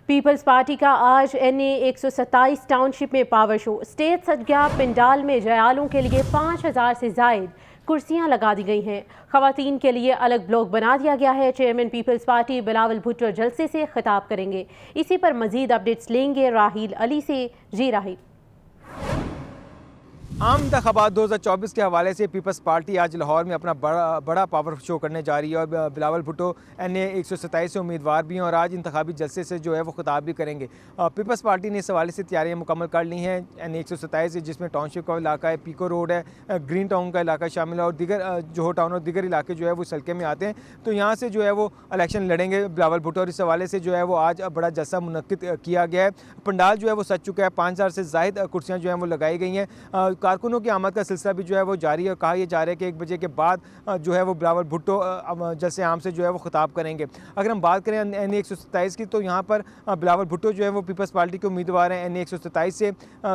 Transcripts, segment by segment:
Peoples party کا آج NA 127 ٹاؤنشپ میں پاور شو اسٹیج سج گیا۔ پنڈال میں جیالوں کے لیے 5000 سے زائد کرسیاں لگا دی گئی ہیں۔ خواتین کے لیے الگ بلاک بنا دیا گیا ہے۔ چیئرمین پیپلز پارٹی بلاول بھٹو جلسے سے خطاب کریں گے۔ اسی پر مزید اپڈیٹس لیں گے راحیل علی سے۔ جی راحیل۔ عام انتخابات 2024 کے حوالے سے پیپلز پارٹی آج لاہور میں اپنا بڑا پاور شو کرنے جا رہی ہے اور بلاول بھٹو NA 127 سے امیدوار بھی ہیں اور آج انتخابی جلسے سے جو ہے وہ خطاب بھی کریں گے۔ پیپلز پارٹی نے اس حوالے سے تیاریاں مکمل کر لی ہیں۔ NA 127 جس میں ٹاؤن شپ کا علاقہ ہے، پیکو روڈ ہے، گرین ٹاؤن کا علاقہ شامل ہے اور دیگر جوہر ٹاؤن اور دیگر علاقے جو ہے وہ اس حلقے میں آتے ہیں، تو یہاں سے جو ہے وہ الیکشن لڑیں گے بلاول بھٹو، اور اس حوالے سے جو ہے وہ آج بڑا جلسہ منعقد کیا گیا ہے۔ پنڈال جو ہے وہ سج چکا ہے، 5000 سے زائد کرسیاں جو ہیں وہ لگائی گئی ہیں۔ کارکنوں کی آمد کا سلسلہ بھی جو ہے وہ جاری ہے اور کہا یہ جا رہا ہے کہ 1 بجے کے بعد جو ہے وہ بلاول بھٹو جلسے عام سے جو ہے وہ خطاب کریں گے۔ اگر ہم بات کریں NA 127 کی، تو یہاں پر بلاول بھٹو جو ہے وہ پیپلز پارٹی کے امیدوار ہیں۔ NA 127 سے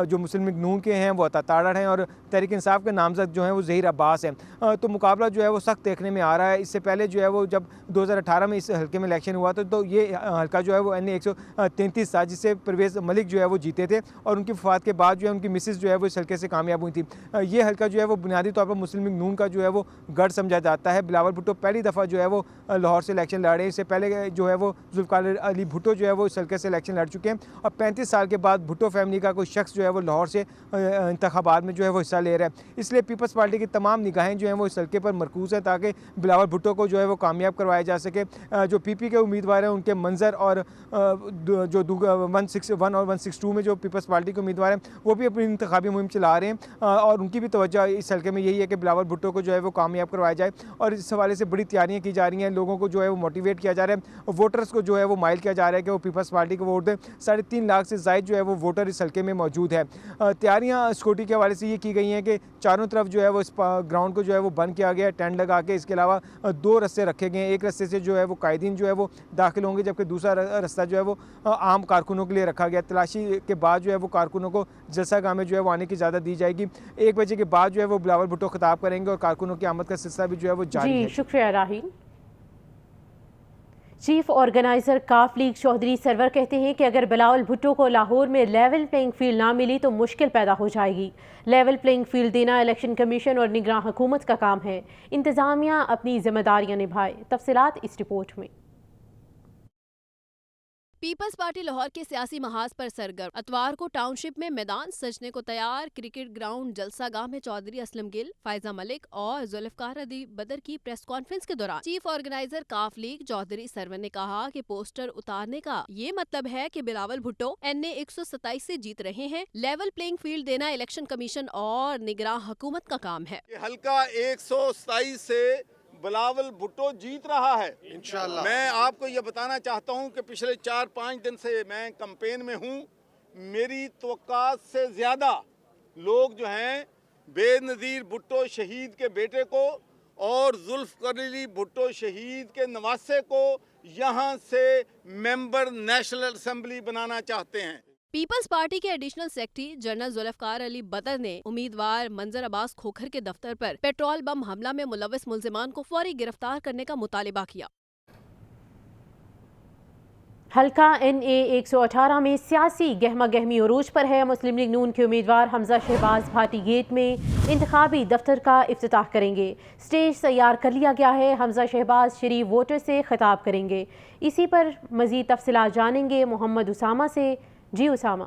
جو مسلم لیگ نون کے ہیں وہ عطا تاڑڑ ہیں اور تحریک انصاف کے نامزد جو ہیں وہ ظہیر عباس ہیں، تو مقابلہ جو ہے وہ سخت دیکھنے میں آ رہا ہے۔ اس سے پہلے جو ہے وہ جب 2018 میں اس حلقے میں الیکشن ہوا تو یہ حلقہ جو ہے وہ NA 133 تھا، جس سے پرویز ملک جو ہے وہ جیتے تھے اور ان کی وفات کے بعد جو ہے ان کی مسز جو ہے وہ اس حلقے سے کامیاب ہوئی تھی۔ یہ حلقہ جو ہے وہ بنیادی طور پر مسلم لیگ نون کا جو ہے وہ گڑھ سمجھا جاتا ہے۔ بلاول بھٹو پہلی دفعہ جو ہے وہ لاہور سے الیکشن لڑ رہے ہیں۔ اس سے پہلے جو ہے وہ ذوالفقار علی بھٹو جو ہے وہ اس حلقے سے الیکشن لڑ چکے ہیں اور 35 سال کے بعد بھٹو فیملی کا کوئی شخص جو ہے وہ لاہور سے انتخابات میں جو ہے وہ حصہ لے رہا ہے۔ اس لیے پیپلز پارٹی کی تمام نگاہیں جو ہیں وہ اس حلقے پر مرکوز ہیں تاکہ بلاول بھٹو کو جو ہے وہ کامیاب کروایا جا سکے۔ جو PP کے امیدوار ہیں ان کے منظر اور جو 161 اور 162 میں جو پیپلز پارٹی کے امیدوار ہیں وہ بھی اپنی انتخابی مہم چلا رہے ہیں اور ان کی بھی توجہ اس حلقے میں یہی ہے کہ بلاول بھٹو کو جو ہے وہ کامیاب کروایا جائے اور اس حوالے سے بڑی تیاریاں کی جا رہی ہیں۔ لوگوں کو جو ہے وہ موٹیویٹ کیا جا رہا ہے، ووٹرز کو جو ہے وہ مائل کیا جا رہا ہے کہ وہ پیپلز پارٹی کو ووٹ دیں۔ 3.5 لاکھ سے زائد جو ہے وہ ووٹر اس حلقے میں موجود ہے۔ تیاریاں سیکورٹی کے حوالے سے یہ کی گئی ہیں کہ چاروں طرف جو ہے وہ اس گراؤنڈ کو جو ہے وہ بند کیا گیا ہے ٹینٹ لگا کے۔ اس کے علاوہ 2 رستے رکھے گئے ہیں، ایک رستے سے جو ہے وہ قائدین جو ہے وہ داخل ہوں گے جبکہ دوسرا رستہ جو ہے وہ عام کارکنوں کے لیے رکھا گیا۔ تلاشی کے بعد جو ہے وہ کارکنوں کو جلسہ گاہ میں جو ہے وہ آنے کی اجازت دی جائے گی۔ 1 بجے کے بعد جو ہے وہ بلاول بھٹو خطاب کریں گے اور کارکنوں کی آمد کا سلسلہ بھی جو ہے وہ جاری ہے۔ جی شکریہ راحیل۔ چیف آرگنائزر کاف لیگ چودھری سرور کہتے ہیں کہ اگر بلاول بھٹو کو لاہور میں لیول پلینگ فیلڈ نہ ملی تو مشکل پیدا ہو جائے گی۔ لیول پلینگ فیلڈ دینا الیکشن کمیشن اور نگراں حکومت کا کام ہے، انتظامیہ اپنی ذمہ داریاں نبھائے۔ تفصیلات اس رپورٹ میں۔ پیپلز پارٹی لاہور کے سیاسی محاذ پر سرگرم۔ اتوار کو ٹاؤن شپ میں میدان سجنے کو تیار کرکٹ گراؤنڈ جلسہ گاہ میں چودھری اسلم گل، فائزہ ملک اور ذوالفقار علی بدر کی پریس کانفرنس کے دوران چیف آرگنائزر کاف لیگ چودھری سرور نے کہا کہ پوسٹر اتارنے کا یہ مطلب ہے کہ بلاول بھٹو NA 127 سے جیت رہے ہیں۔ لیول پلینگ فیلڈ دینا الیکشن کمیشن اور نگراں حکومت کا کام ہے۔ حلقہ 127 سے بلاول بھٹو جیت رہا ہے انشاءاللہ۔ میں آپ کو یہ بتانا چاہتا ہوں کہ پچھلے 4-5 دن سے میں کمپین میں ہوں، میری توقعات سے زیادہ لوگ جو ہیں بے نظیر بھٹو شہید کے بیٹے کو اور ذوالفقار علی بھٹو شہید کے نواسے کو یہاں سے ممبر نیشنل اسمبلی بنانا چاہتے ہیں۔ پیپلز پارٹی کے ایڈیشنل سیکرٹری جنرل ذوالفقار علی بدر نے امیدوار منظر عباس کھوکھر کے دفتر پر پیٹرول بم حملہ میں ملوث ملزمان کو فوری گرفتار کرنے کا مطالبہ کیا۔ حلقہ NA 118 میں سیاسی گہما گہمی عروج پر ہے۔ مسلم لیگ نون کے امیدوار حمزہ شہباز بھاٹی گیٹ میں انتخابی دفتر کا افتتاح کریں گے۔ سٹیج تیار کر لیا گیا ہے۔ حمزہ شہباز شریف ووٹر سے خطاب کریں گے۔ اسی پر مزید تفصیلات جانیں گے محمد اسامہ سے۔ جی اسامہ۔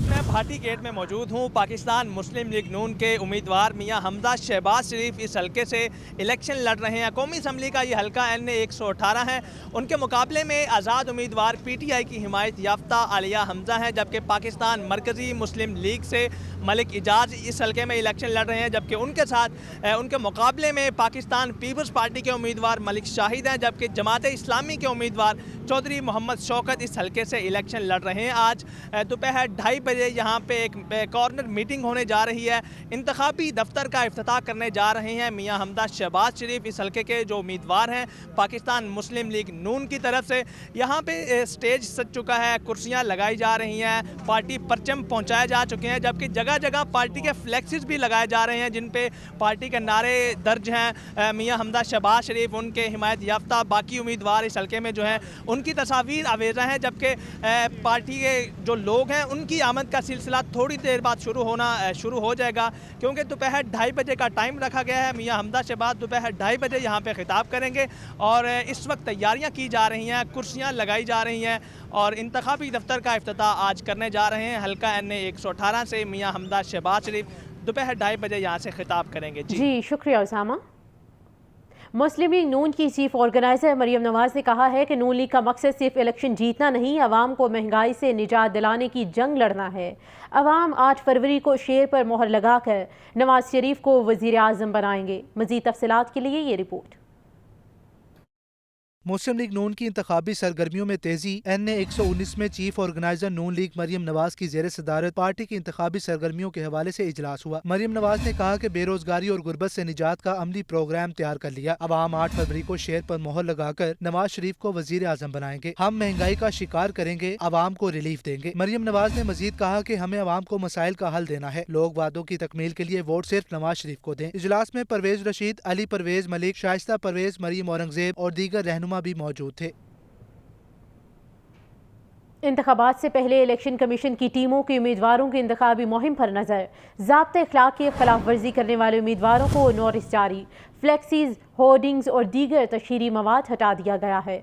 میں بھاٹی گیٹ میں موجود ہوں۔ پاکستان مسلم لیگ نون کے امیدوار میاں حمزہ شہباز شریف اس حلقے سے الیکشن لڑ رہے ہیں۔ قومی اسمبلی کا یہ حلقہ NA 118 ہے۔ ان کے مقابلے میں آزاد امیدوار PTI کی حمایت یافتہ عالیہ حمزہ ہیں، جبکہ پاکستان مرکزی مسلم لیگ سے ملک اعجاز اس حلقے میں الیکشن لڑ رہے ہیں، جبکہ ان کے ساتھ ان کے مقابلے میں پاکستان پیپلز پارٹی کے امیدوار ملک شاہد ہیں، جبکہ جماعت اسلامی کے امیدوار چودھری محمد شوکت اس حلقے سے الیکشن لڑ رہے ہیں۔ آج دوپہر 2:30 بجے یہاں پہ ایک کارنر میٹنگ ہونے جا رہی ہے۔ انتخابی دفتر کا افتتاح کرنے جا رہے ہیں میاں حمزہ شہباز شریف، اس حلقے کے جو امیدوار ہیں پاکستان مسلم لیگ نون کی طرف سے۔ یہاں پہ سٹیج سج چکا ہے، کرسیاں لگائی جا رہی ہیں، پارٹی پرچم پہنچائے جا چکے ہیں، جبکہ جگہ جگہ پارٹی کے فلیکسز بھی لگائے جا رہے ہیں جن پہ پارٹی کے نعرے درج ہیں۔ میاں حمزہ شہباز شریف، ان کے حمایت یافتہ باقی امیدوار اس حلقے میں جو ہیں उन की तस्वीर आवेज़ा हैं, जबकि पार्टी के जो लोग हैं उनकी आमद का सिलसिला थोड़ी देर बाद शुरू हो जाएगा, क्योंकि दोपहर 2:30 बजे का टाइम रखा गया है। मियां हमजा शहबाज दोपहर 2:30 बजे यहाँ पे खिताब करेंगे और इस वक्त तैयारियाँ की जा रही हैं, कुर्सियाँ लगाई जा रही हैं और इंतखाबी दफ्तर का इफ्तिताह आज करने जा रहे हैं। हल्का NA 118 से मियां हमजा शहबाज शरीफ दोपहर 2:30 बजे यहाँ से खिताब करेंगे। जी शुक्रिया उसामा। मुस्लिम लीग नून की चीफ ऑर्गेनाइजर मरियम नवाज ने कहा है कि नून लीग का मकसद सिर्फ इलेक्शन जीतना नहीं, अवाम को महंगाई से निजात दिलाने की जंग लड़ना है। अवाम 8 फरवरी को शेर पर मोहर लगाकर नवाज शरीफ को वजीर आज़म बनाएंगे। मज़ीद तफसीलात के लिए ये रिपोर्ट। मुस्लिम लीग नून की इंतखाबी सरगर्मियों में तेजी। NA 119 में चीफ ऑर्गेनाइजर नून लीग मरियम नवाज की जेर सदारत पार्टी की इंतखाबी सरगर्मियों के हवाले से इजलास हुआ। मरियम नवाज ने कहा कि बेरोजगारी और गुर्बत से निजात का अमली प्रोग्राम तैयार कर लिया। अवाम 8 फरवरी को शेर पर मोहर लगाकर नवाज शरीफ को वजीर आज़म बनाएंगे। हम महंगाई का शिकार करेंगे, अवाम को रिलीफ देंगे। मरियम नवाज ने मजीद कहा कि हमें अवाम को मसाइल का हल देना है। लोग वादों की तकमील के लिए वोट सिर्फ नवाज शरीफ को दें। इजलास में परवेज रशीद, अली परवेज मलिक, शाइस्ता परवेज, मरियम औरंगजेब और दीगर रहनुमा भी मौजूद थे। इंतखाबात से पहले इलेक्शन कमीशन की टीमों की उम्मीदवारों की इंतखाबी मुहिम पर नजर। ज़ाब्ते अखलाक की खिलाफ वर्जी करने वाले उम्मीदवारों को नोटिस जारी। फ्लेक्सीज, होर्डिंग्स और दीगर तशहीरी मवाद हटा दिया गया है।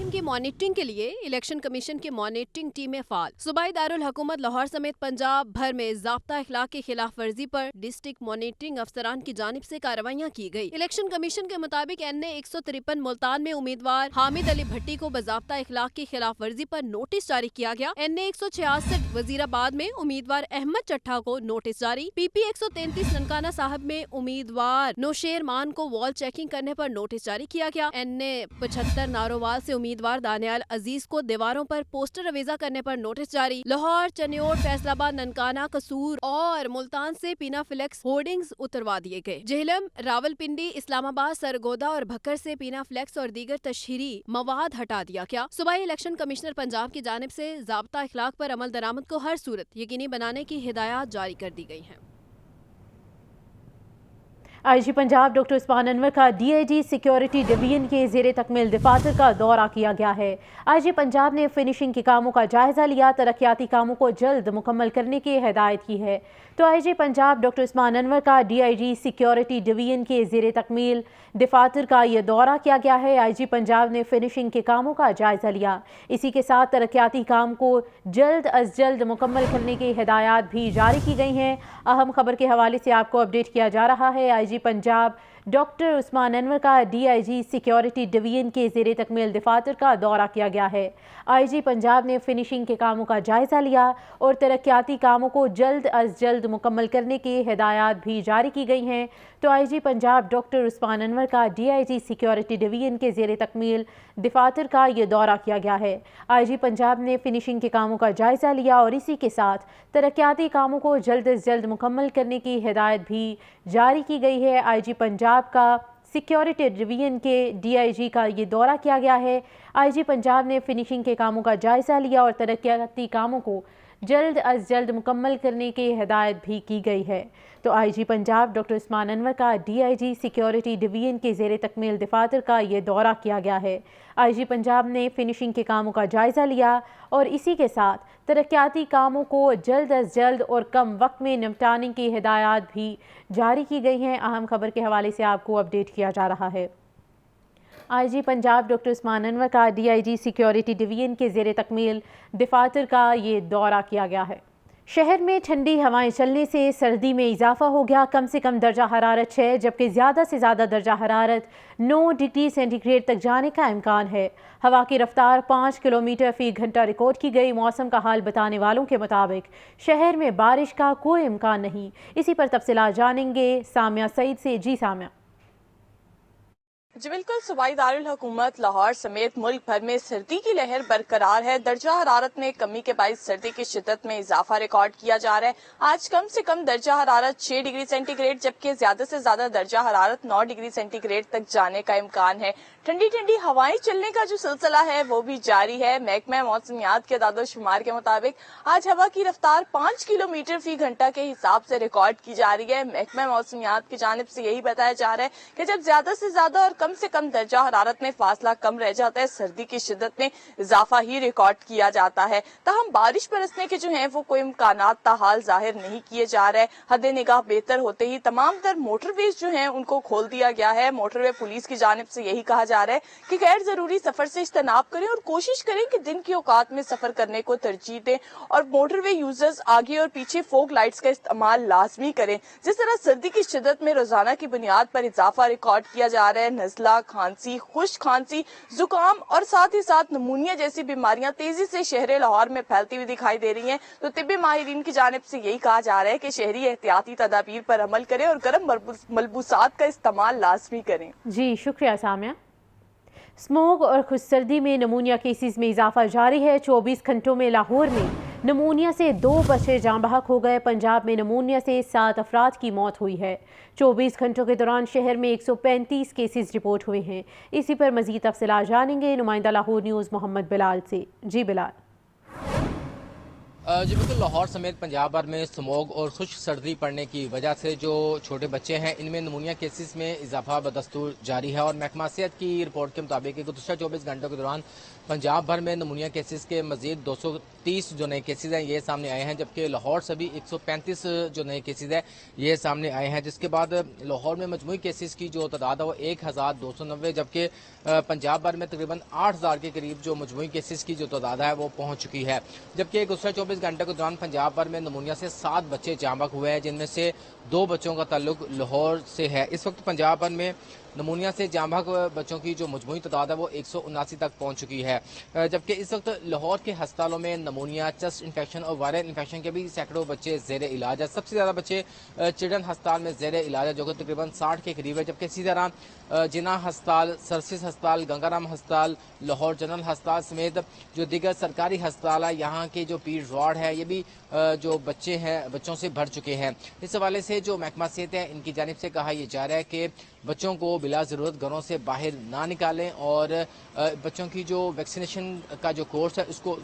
की मॉनिटरिंग के लिए इलेक्शन कमीशन की मॉनिटरिंग टीमें फाल। सूबाई दारुल हुकूमत लाहौर समेत पंजाब भर में ज़ाब्ता अखलाक की खिलाफ वर्जी पर डिस्ट्रिक्ट मॉनिटरिंग अफसरान की जानिब से कार्रवाइयाँ की गई। इलेक्शन कमीशन के मुताबिक NA 153 मुल्तान में उम्मीदवार हामिद अली भट्टी को बज़ाब्ता अखलाक की खिलाफ वर्जी पर नोटिस जारी किया गया। NA 166 वजीराबाद में उम्मीदवार अहमद चट्ठा को नोटिस जारी। PP 133 ननकाना साहब में उम्मीदवार नौशेर मान को वॉल चेकिंग करने पर नोटिस जारी किया गया। NA 75 नारोवाल से उम्मीदवार दानियाल अजीज को दीवारों पर पोस्टर अवेजा करने पर नोटिस जारी। लाहौर, चन्योर, फैसलाबाद, ननकाना, कसूर और मुल्तान से पीना फ्लेक्स होर्डिंग्स उतरवा दिए गए। जेहलम, रावलपिंडी, इस्लामाबाद, सरगोदा और भक्कर से पीना फ्लेक्स और दीगर तशहीरी मवाद हटा दिया गया। सूबाई इलेक्शन कमिश्नर पंजाब की जानिब से ज़ाब्ता अखलाक पर अमल दरामद को हर सूरत यकीनी बनाने की हिदायत जारी कर दी गई हैं। IG पंजाब डॉक्टर उस्मान अनवर का DIG सिक्योरिटी डिवीजन के ज़ेरे तकमील दफातर का दौरा किया गया है। IG पंजाब ने फिनिशिंग के कामों का जायज़ा लिया, तरक्याती कामों को जल्द मुकम्मल करने की हिदायत की है। तो IG पंजाब डॉक्टर उस्मान अनवर का DIG सिक्योरिटी डिवीजन के ज़ेरे तकमील दफातर का ये दौरा किया गया है। IG पंजाब ने फिनिशिंग के कामों का जायज़ा लिया। इसी के साथ तरक्याती काम को जल्द अज जल्द मुकम्मल करने की हिदायत भी जारी की गई हैं। अहम खबर के हवाले से आपको अपडेट किया जा रहा है। IG पंजाब डॉक्टर उस्मान अनवर का DIG सिक्योरिटी डिवीजन के ज़ेरे तकमील दफातर का दौरा किया गया है। IG पंजाब ने फिनिशिंग के कामों का जायज़ा लिया और तरक्याती कामों को जल्द अज जल्द मुकम्मल करने की हिदायत भी जारी की गई हैं। तो IG पंजाब डॉक्टर उस्मान अनवर का DIG सिक्योरिटी डिवीजन के ज़ेरे तकमील दफातर का ये दौरा किया गया है। IG पंजाब ने फिनिशिंग के कामों का जायज़ा लिया और इसी के साथ तरक्याती कामों को जल्द अज जल्द मुकम्मल करने की हिदायत भी जारी की गई है। IG पंजाब का सिक्योरिटी डिवीजन के DIG का ये दौरा किया गया है। IG पंजाब ने फिनिशिंग के कामों का जायज़ा लिया और तरक्याती कामों को जल्द अज जल्द मुकम्मल करने की हिदायत भी की गई है। तो IG पंजाब डॉक्टर उस्मान अनवर का DIG सिक्योरिटी डिवीजन के ज़ेरे तकमील दफातर का ये दौरा किया गया है। IG पंजाब ने फिनिशिंग के कामों का जायज़ा लिया और इसी के साथ तरक्याती कामों को जल्द अज जल्द और कम वक्त में निपटाने की हिदायत भी जारी की गई हैं। अहम खबर के हवाले से आपको अपडेट किया जा रहा है। IG पंजाब डॉक्टर उस्मान अनवर का DIG सिक्योरिटी डिवीजन के ज़ेरे तकमील दफातर का ये दौरा किया गया है। शहर में ठंडी हवाएं चलने से सर्दी में इजाफा हो गया। कम से कम दर्जा हरारत 6 जबकि ज़्यादा से ज़्यादा दर्जा हरारत 9 डिग्री सेंटीग्रेड तक जाने का इम्कान है। हवा की रफ्तार 5 किलोमीटर फ़ी घंटा रिकॉर्ड की गई। मौसम का हाल बताने वालों के मुताबिक शहर में बारिश का कोई इम्कान नहीं। इसी पर तफसीलात जानेंगे सामिया सईद से। जी सामिया। जी बिल्कुल, सूबाई दारुल हुकूमत लाहौर समेत मुल्क भर में सर्दी की लहर बरकरार है। दर्जा हरारत में कमी के बायस सर्दी की शिद्दत में इजाफा रिकॉर्ड किया जा रहा है। आज कम से कम दर्जा हरारत 6 डिग्री सेंटीग्रेड जबकि ज्यादा से ज्यादा दर्जा हरारत 9 डिग्री सेंटीग्रेड तक जाने का इम्कान है। ठंडी ठंडी हवाएं चलने का जो सिलसिला है वो भी जारी है। महकमा मौसमियात के दादोशुमार के मुताबिक आज हवा की रफ्तार 5 किलोमीटर फी घंटा के हिसाब से रिकॉर्ड की जा रही है। महकमा मौसमियात की जानिब से यही बताया जा रहा है कि जब ज्यादा से ज्यादा और से कम दर्जा हरारत में फासला कम रह जाता है, सर्दी की शिद्दत में इजाफा ही रिकॉर्ड किया जाता है। ताहम बारिश बरसने के जो हैं वो कोई इम्कानात ताहाल जाहिर नहीं किए जा रहे। हद निगाह बेहतर होते ही तमाम तर मोटरवेज जो हैं उनको खोल दिया गया है। मोटरवे पुलिस की जानिब से यही कहा जा रहा है कि गैर जरूरी सफर से इज्तनाब करें और कोशिश करें कि दिन की औकात में सफर करने को तरजीह दें और मोटरवे यूजर्स आगे और पीछे फोग लाइट्स का इस्तेमाल लाजमी करें। जिस तरह सर्दी की शिद्दत में रोजाना की बुनियाद पर इजाफा रिकॉर्ड किया जा रहा है, नज़ला, खांसी, खुश्क खांसी, जुकाम और साथ ही साथ नमूनिया जैसी बीमारियां तेजी से शहर लाहौर में फैलती हुई दिखाई दे रही हैं, तो तिब्बी माहिरीन की जानिब से यही कहा जा रहा है कि शहरी एहतियाती तदाबीर पर अमल करें और गर्म मलबूसात का इस्तेमाल लाजमी करें। जी शुक्रिया सामिया। स्मोग और खुश सर्दी में नमूनिया केसेस में इजाफा जारी है। 24 घंटों में लाहौर में नमूनिया से 2 बच्चे जाँ बहक हो गए। पंजाब में नमूनिया से 7 अफराद की मौत हुई है। 24 घंटों के दौरान शहर में 135 केसेस रिपोर्ट हुए हैं। इसी पर मजीद तफसीलात जानेंगे नुमाइंदा लाहौर न्यूज़ मोहम्मद बिलाल से। जी बिलाल। जी बिल्कुल, लाहौर समेत पंजाब भर में स्मोग और खुश्क सर्दी पड़ने की वजह से जो छोटे बच्चे हैं इनमें नमूनिया केसेस में इजाफा बदस्तूर जारी है और महकमा सेहत की रिपोर्ट के मुताबिक गुज़श्ता 24 घंटों के दौरान पंजाब भर में नमूनिया केसेस के मजीद 230 जो नए केसेस हैं ये सामने आए हैं, जबकि लाहौर से भी 135 जो नए केसेस हैं ये सामने आए हैं, जिसके बाद लाहौर में मजमूई केसेस की जो तादाद है वो 1290, जबकि पंजाब भर में तकरीबन 8000 के करीब जो मजमूई केसेस की जो तादाद है वो पहुँच चुकी है। जबकि गुज़श्ता 24 घंटे के दौरान पंजाब भर में नमूनिया से 7 बच्चे जाँ बहक हुए हैं, जिनमें से 2 बच्चों का ताल्लुक लाहौर से है। इस वक्त पंजाब भर में नमूनिया से जाँ बहक बच्चों की जो मजमूई तादाद है वो 179 तक पहुंच चुकी है, जबकि इस वक्त लाहौर के अस्पतालों में नमूनिया, चेस्ट इन्फेक्शन और वायरल इन्फेक्शन के भी सैकड़ों बच्चे जेर इलाज है। सबसे ज़्यादा बच्चे चिल्ड्रन अस्पताल में जेर इलाज है जो कि तकरीबन 60 के करीब है, जबकि इसी तरह जिना अस्पताल, सर्सिस अस्पताल, गंगाराम अस्पताल, लाहौर जनरल अस्पताल समेत जो दीगर सरकारी अस्पताल है यहाँ के जो पीर वार्ड है ये भी जो बच्चे हैं बच्चों से भर चुके हैं। इस हवाले से जो महकमा सेहत है इनकी जानिब से कहा यह जा रहा है कि बच्चों को बिला ज़रूरत घरों से बाहर ना निकालें और बच्चों की जो वैक्सीनेशन का जो कोर्स है उसको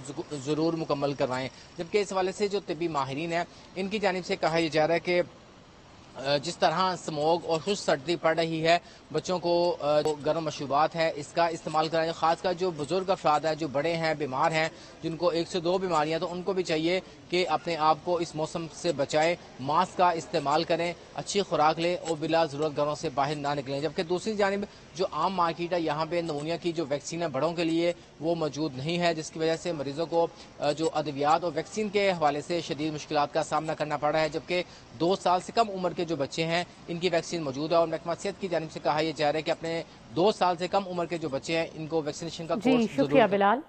ज़रूर मुकम्मल करवाएं। जबकि इस हवाले से जो तिब्बी माहिरीन है इनकी जानिब से कहा यह जा रहा है कि जिस तरह स्मोग और खुश्क सर्दी पड़ रही है, बच्चों को गर्म मशरूबात है इसका इस्तेमाल कराएं। खासकर जो बुजुर्ग अफराद हैं, जो बड़े हैं, बीमार हैं, जिनको 1 से 2 बीमारियां, तो उनको भी चाहिए कि अपने आप को इस मौसम से बचाएं, मास्क का इस्तेमाल करें, अच्छी खुराक लें और बिला ज़रूरत घरों से बाहर ना निकलें। जबकि दूसरी जानिब जो आम मार्केट है यहाँ पे नमूनिया की जो वैक्सीन है बड़ों के लिए वो मौजूद नहीं है, जिसकी वजह से मरीजों को जो अद्वियात और वैक्सीन के हवाले से शदीद मुश्किलात का सामना करना पड़ रहा है। जबकि 2 साल से कम उम्र के जो बच्चे हैं इनकी वैक्सीन मौजूद है और महकमा सेहत की जानिब से कहा यह जा रहा है कि अपने 2 साल से कम उम्र के जो बच्चे हैं इनको वैक्सीनेशन का कोर्स शुक्रिया बिलाल।